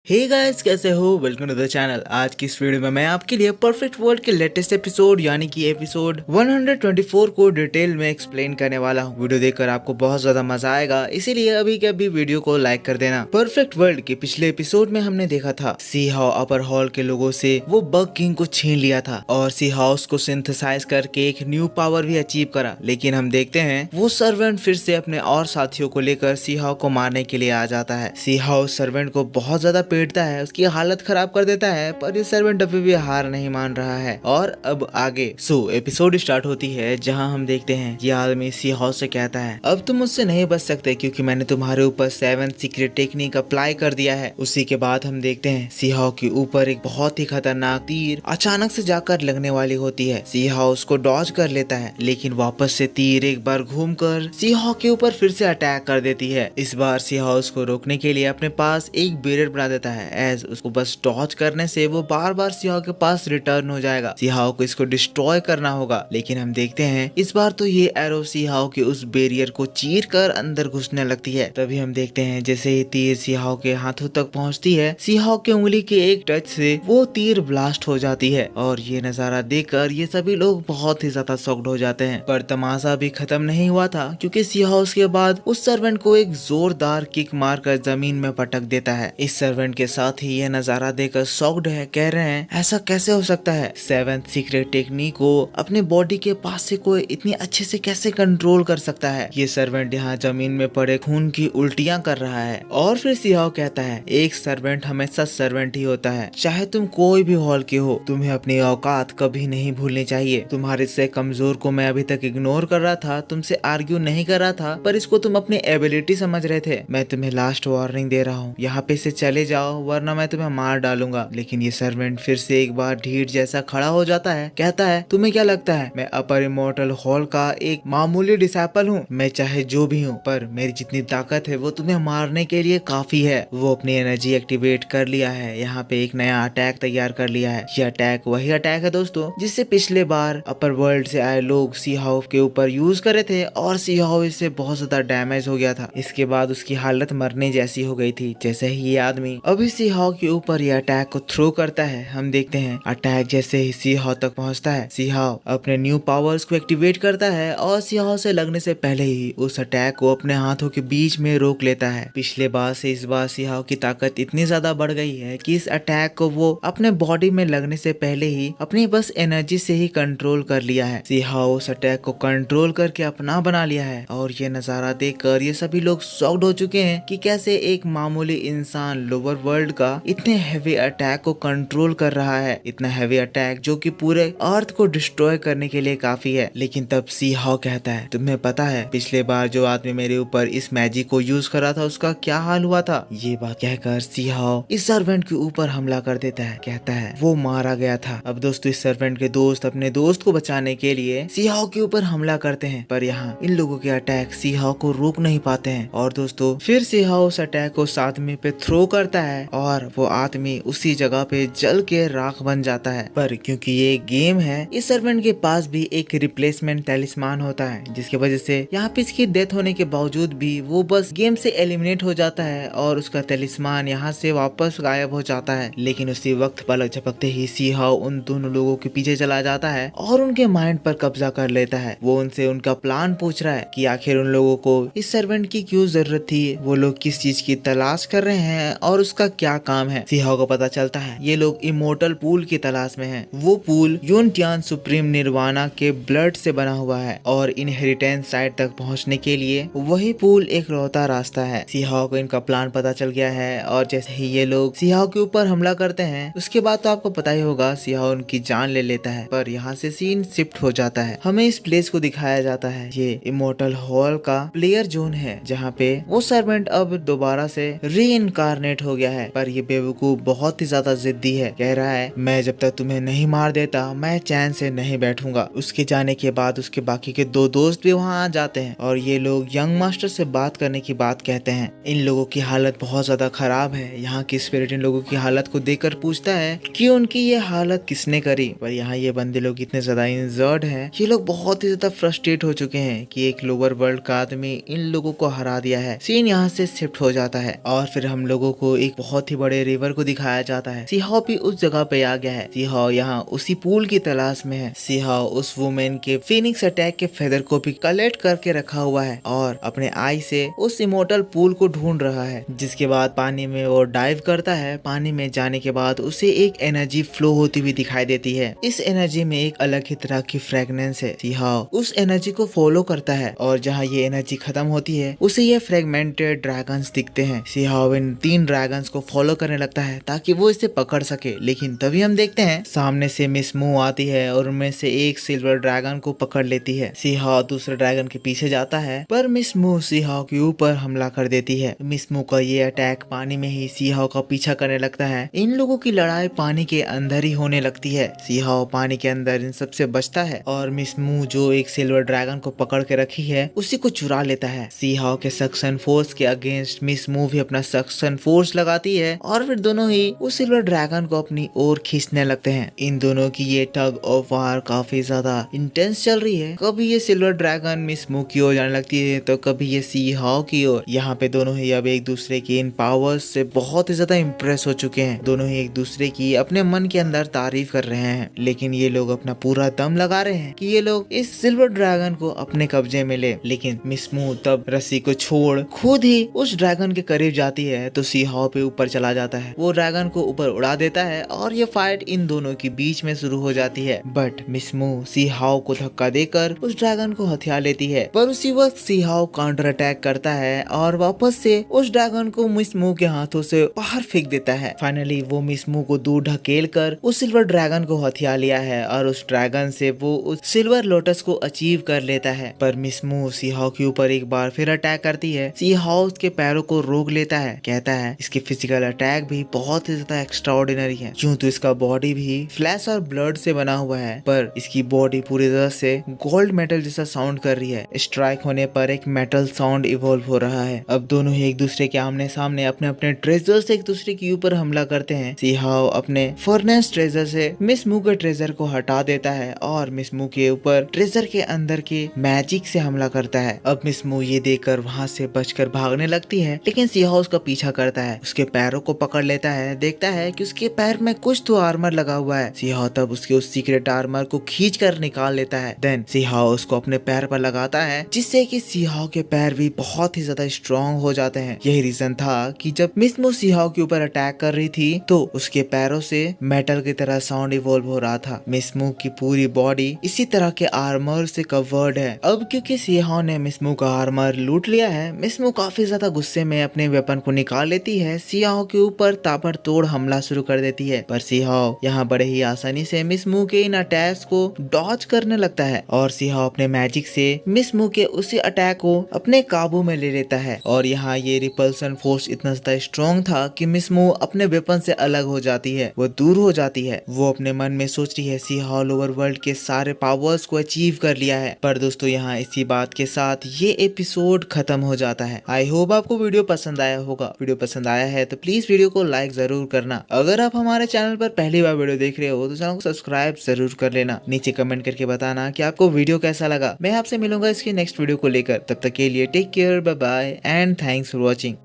हे guys, कैसे हो? Welcome to the channel. आज की इस वीडियो में मैं आपके लिए परफेक्ट वर्ल्ड के लेटेस्ट एपिसोड यानी कि एपिसोड 124 को डिटेल में एक्सप्लेन करने वाला हूँ। वीडियो देखकर आपको बहुत ज्यादा मजा आएगा, इसीलिए अभी के अभी वीडियो को लाइक कर देना। परफेक्ट वर्ल्ड के पिछले एपिसोड में हमने देखा था सी हाउ अपर हॉल के लोगों से वो बग किंग को छीन लिया था और सी हाउस को सिंथेसाइज करके एक न्यू पावर भी अचीव करा। लेकिन हम देखते हैं वो सर्वेंट फिर से अपने और साथियों को लेकर सी हाउ को मारने के लिए आ जाता है। सी हाउ सर्वेंट को बहुत ज्यादा पीटता है, उसकी हालत खराब कर देता है, पर ये सर्वेंट अभी भी हार नहीं मान रहा है। और अब आगे एपिसोड स्टार्ट होती है जहां हम देखते हैं ये आदमी सी हाउस से कहता है अब तुम मुझसे नहीं बच सकते क्योंकि मैंने तुम्हारे ऊपर 7 सीक्रेट टेक्निक अप्लाई कर दिया है। उसी के बाद हम देखते हैं सी हाउ के ऊपर एक बहुत ही खतरनाक तीर अचानक से जाकर लगने वाली होती है। सी हाउ उसको डॉज कर लेता है, लेकिन वापस से तीर एक बार घूमकर सी हाउ के ऊपर फिर से अटैक कर देती है। इस बार सी हाउ उसको रोकने के लिए अपने पास एक बैरियर बना देता है। एज उसको बस डॉज करने से वो बार बार सी हाउ के पास रिटर्न हो जाएगा। सी हाउ को इसको डिस्ट्रॉय करना होगा, लेकिन हम देखते हैं इस बार तो ये एरो सी हाउ के उस बैरियर को चीर कर अंदर घुसने लगती है। तभी हम देखते हैं जैसे ही तीर सी हाउ के हाथों तक पहुंचती है, सी हाउ के उंगली के एक टच से वो तीर ब्लास्ट हो जाती है। और ये नजारा देखकर ये सभी लोग बहुत ही ज्यादा शॉक्ड हो जाते हैं। पर तमाशा भी खत्म नहीं हुआ था, क्योंकि सी हाउस के बाद उस सर्वेंट को एक जोरदार किक मारकर जमीन में पटक देता है। इस सर्वेंट के साथ ही ये नजारा देखकर शॉक्ड है, कह रहे हैं ऐसा कैसे हो सकता है? 7 सीक्रेट टेक्निक को अपने बॉडी के पास से कोई इतनी अच्छे से कैसे कंट्रोल कर सकता है? ये सर्वेंट यहाँ जमीन में पड़े खून की उल्टियां कर रहा है। और फिर सी हाउ कहता है एक सर्वेंट हमेशा सर्वेंट ही होता है, चाहे तुम कोई भी हॉल के हो। तुम्हें अपनी औकात कभी नहीं भूलनी चाहिए। तुम्हारे से कमजोर को मैं अभी तक इग्नोर कर रहा था, तुमसे आर्ग्यू नहीं कर रहा था, पर इसको तुम अपनी एबिलिटी समझ रहे थे। मैं तुम्हें लास्ट वार्निंग दे रहा हूँ, यहाँ पे से चले जाओ वरना मैं तुम्हें मार डालूंगा। लेकिन ये सर्वेंट फिर से एक बार ढीठ जैसा खड़ा हो जाता है, कहता है तुम्हें क्या लगता है मैं अपर इमोर्टल हॉल का एक मामूली डिसाइपल हूँ? मैं चाहे जो भी हूँ, पर मेरी जितनी ताकत है वो तुम्हें मारने के लिए काफी है। वो अपनी एनर्जी एक्टिवेट कर लिया है, यहाँ पे एक नया अटैक तैयार कर लिया है। ये अटैक वही अटैक है दोस्तों जिससे पिछले बार अपर वर्ल्ड से आए लोग सी हाउ के ऊपर यूज करे थे और सी हाउ इससे बहुत ज्यादा डैमेज हो गया था। इसके बाद उसकी हालत मरने जैसी हो गई थी। जैसे ही ये आदमी अभी सी हाउ के ऊपर ये अटैक को थ्रो करता है, हम देखते हैं अटैक जैसे ही सी हाउ तक पहुंचता है, सी हाउ अपने न्यू पावर्स को एक्टिवेट करता है और सी हाउ से लगने से पहले ही उस अटैक को अपने हाथों के बीच में रोक लेता है। पिछले बार से इस बार सी हाउ की ताकत इतनी ज्यादा बढ़ गई है कि इस अटैक को वो अपने बॉडी में लगने से पहले ही अपनी बस एनर्जी से ही कंट्रोल कर लिया है। सी हाउ उस अटैक को कंट्रोल करके अपना बना लिया है। और ये नजारा देखकर ये सभी लोग शॉक्ड हो चुके हैं कि कैसे एक मामूली इंसान लोअर वर्ल्ड का इतने हैवी अटैक को कंट्रोल कर रहा है। इतना हैवी अटैक जो कि पूरे अर्थ को डिस्ट्रॉय करने के लिए काफी है। लेकिन तब सी हाउ कहता है तुम्हें पता है पिछले बार जो आदमी मेरे ऊपर इस मैजिक को यूज कर रहा था उसका क्या हाल हुआ था? ये बात कहकर सी हाउ इस सर्वेंट के ऊपर हमला कर देता है, कहता है वो मारा गया था। अब दोस्तों इस सर्वेंट के दोस्त अपने दोस्त को बचाने के लिए सी हाउ के ऊपर हमला करते हैं, पर यहाँ इन लोगों के अटैक सी हाउ को रोक नहीं पाते हैं। और दोस्तों फिर सी हाउ उस अटैक को उस आदमी पे थ्रो करता है और वो आदमी उसी जगह पे जल के राख बन जाता है। पर क्योंकि ये गेम है, इस सर्वेंट के पास भी एक रिप्लेसमेंट टैलिस्मान होता है, जिसकी वजह से यहाँ पे इसकी डेथ होने के बावजूद भी वो बस गेम से एलिमिनेट हो जाता है और उसका टैलिस्मान यहाँ से वापस गायब हो जाता है। लेकिन उसी वक्त पलक झपकते ही सी हाउ उन दोनों लोगों के पीछे चला जाता है और उनके माइंड पर कब्जा कर लेता है। वो उनसे उनका प्लान पूछ रहा है कि आखिर उन लोगों को इस सर्वेंट की क्यों जरूरत थी, वो लोग किस चीज की तलाश कर रहे हैं और उसका क्या काम है। सी हाउ को पता चलता है ये लोग इमोर्टल पूल की तलाश में हैं। वो पूल यूनटियान सुप्रीम निर्वाणा के ब्लड से बना हुआ है और इनहेरिटेंस साइड तक पहुंचने के लिए वही पूल एक रोता रास्ता है। सी हाउ को इनका प्लान पता चल गया है और जैसे ही ये लोग सी हाउ के ऊपर हमला करते हैं उसके बाद तो आपको पता ही होगा सी हाउ उनकी जान ले लेता है। पर यहाँ से सीन शिफ्ट हो जाता है, हमें इस प्लेस को दिखाया जाता है ये इमोर्टल हॉल का प्लेयर जोन है, जहाँ पे वो सर्वेंट अब दोबारा से री-इनकारनेट हो गया है। पर ये बेवकूफ बहुत ही ज्यादा जिद्दी है, कह रहा है मैं जब तक तुम्हें नहीं मार देता मैं चैन से नहीं बैठूंगा। उसके जाने के बाद उसके बाकी के 2 दोस्त भी वहाँ आ जाते हैं और ये लोग यंग मास्टर से बात करने की बात कहते हैं। इन लोगों की हालत बहुत ज्यादा खराब है। यहाँ की स्पिरिट इन लोगों की हालत को देखकर पूछता है कि उनकी ये हालत किसने करी। पर यहाँ ये बंदे लोग इतने ज्यादा इंजर्ड हैं, ये लोग बहुत ही ज्यादा फ्रस्ट्रेट हो चुके हैं कि एक लोअर वर्ल्ड का आदमी इन लोगों को हरा दिया है। सीन यहाँ से शिफ्ट हो जाता है और फिर हम लोगों को एक एक बहुत ही बड़े रिवर को दिखाया जाता है। सीहाओ भी उस जगह पे आ गया है। सीहाओ यहाँ उसी पूल की तलाश में है। सीहाओ उस वुमेन के फिनिक्स अटैक के फेदर को भी कलेक्ट करके रखा हुआ है और अपने आई से उस इमोर्टल पूल को ढूंढ रहा है। जिसके बाद पानी में वो डाइव करता है। पानी में जाने के बाद उसे एक एनर्जी फ्लो होती हुई दिखाई देती है। इस एनर्जी में एक अलग ही तरह की फ्रेगनेंस है। सीहाओ उस एनर्जी को फॉलो करता है और जहाँ ये एनर्जी खत्म होती है उसे ये फ्रेगमेंटेड ड्रैगन्स दिखते हैं। सीहाओ इन 3 ड्रैगन्स को फॉलो करने लगता है ताकि वो इसे पकड़ सके। लेकिन तभी हम देखते हैं सामने से मिस मू आती है और उनमें से एक सिल्वर ड्रैगन को पकड़ लेती है। सीहाओ दूसरे ड्रैगन के पीछे जाता है पर मिस मू सीहाओ के ऊपर हमला कर देती है। मिस मू का ये अटैक पानी में ही सीहाओ का पीछा करने लगता है। इन लोगों की लड़ाई पानी के अंदर ही होने लगती है। सीहाओ पानी के अंदर इन सबसे बचता है और मिस मू जो एक सिल्वर ड्रैगन को पकड़ के रखी है उसी को चुरा लेता है। सीहाओ के सक्शन फोर्स के अगेंस्ट मिस मू भी अपना सक्शन फोर्स लगाती है और फिर दोनों ही उस सिल्वर ड्रैगन को अपनी ओर खींचने लगते हैं। इन दोनों की ये टग ऑफ वार काफी ज्यादा इंटेंस चल रही है। कभी ये सिल्वर ड्रैगन मिस मू की ओर जाने लगती है तो कभी ये सीहाओ की ओर। यहाँ पे दोनों ही अब एक दूसरे के इन पावर्स से बहुत ही ज्यादा इम्प्रेस हो चुके हैं। दोनों ही एक दूसरे की अपने मन के अंदर तारीफ कर रहे हैं। लेकिन ये लोग अपना पूरा दम लगा रहे हैं कि ये लोग इस सिल्वर ड्रैगन को अपने कब्जे में ले। लेकिन मिस मू तब रस्सी को छोड़ खुद ही उस ड्रैगन के करीब जाती है तो सीहाओ पे ऊपर चला जाता है। वो ड्रैगन को ऊपर उड़ा देता है और ये फाइट इन दोनों के बीच में शुरू हो जाती है। बट मिस मू सीहाओ को धक्का देकर उस ड्रैगन को हथिया लेती है। पर उसी वक्त सीहाओ काउंटर अटैक करता है और वापस से उस ड्रैगन को मिस मू के हाथों से बाहर फेंक देता है। फाइनली वो मिस मू को दूर ढकेल कर उस सिल्वर ड्रैगन को हथिया लिया है और उस ड्रैगन से वो उस सिल्वर लोटस को अचीव कर लेता है। पर मिस मू सीहाओ के ऊपर एक बार फिर अटैक करती है। सीहाओ उसके पैरों को रोक लेता है। कहता है इसके फिजिकल अटैक भी बहुत ही ज्यादा एक्स्ट्राऑर्डिनरी है। यूं तो इसका बॉडी भी फ्लैश और ब्लड से बना हुआ है पर इसकी बॉडी पूरी तरह से गोल्ड मेटल जैसा साउंड कर रही है। स्ट्राइक होने पर एक मेटल साउंड इवॉल्व हो रहा है। अब दोनों ही एक दूसरे के आमने सामने अपने अपने ट्रेजर से एक दूसरे के ऊपर हमला करते हैं। सीहाओ अपने फर्नेस ट्रेजर से मिस मू के ट्रेजर को हटा देता है और मिस मू के ऊपर ट्रेजर के अंदर के मैजिक से हमला करता है। अब मिस मू ये देखकर वहाँ से बचकर भागने लगती है लेकिन सीहाओ उसका पीछा करता है। उसके पैरों को पकड़ लेता है। देखता है कि उसके पैर में कुछ तो आर्मर लगा हुआ है। सीहाओ तब उसके उस सीक्रेट आर्मर को खींच कर निकाल लेता है। देन सीहाओ उसको अपने पैर पर लगाता है जिससे कि सीहाओ के पैर भी बहुत ही ज्यादा स्ट्रॉन्ग हो जाते हैं। यही रीजन था कि जब मिस मू सीहाओ के ऊपर अटैक कर रही थी तो उसके पैरों से मेटल की तरह साउंड इवॉल्व हो रहा था। मिस मू की पूरी बॉडी इसी तरह के आर्मर से कवर्ड है। अब क्योंकि सीहाओ ने मिस मू का आर्मर लूट लिया है मिस मू काफी ज्यादा गुस्से में अपने वेपन को निकाल लेती है। सीहाओ के ऊपर ताबड़तोड़ हमला शुरू कर देती है पर सीहाओ यहाँ बड़े ही आसानी से मिस मू के इन अटैक्स को डॉज करने लगता है और सीहाओ अपने मैजिक से मिस मू के उसी अटैक को अपने काबू में ले लेता है। और यहाँ ये रिपल्सन फोर्स इतना ज्यादा स्ट्रॉन्ग था कि मिस मू अपने वेपन से अलग हो जाती है। वो दूर हो जाती है। वो अपने मन में सोच रही है सीहाओ लोअर वर्ल्ड के सारे पावर्स को अचीव कर लिया है। पर दोस्तों यहाँ इसी बात के साथ ये एपिसोड खत्म हो जाता है। आई होप आपको वीडियो पसंद आया होगा। वीडियो पसंद आया है तो प्लीज वीडियो को लाइक जरूर करना। अगर आप हमारे चैनल पर पहली बार वीडियो देख रहे हो तो चैनल को सब्सक्राइब जरूर कर लेना। नीचे कमेंट करके बताना कि आपको वीडियो कैसा लगा। मैं आपसे मिलूंगा इसके नेक्स्ट वीडियो को लेकर। तब तक के लिए take care, bye bye and thanks for watching.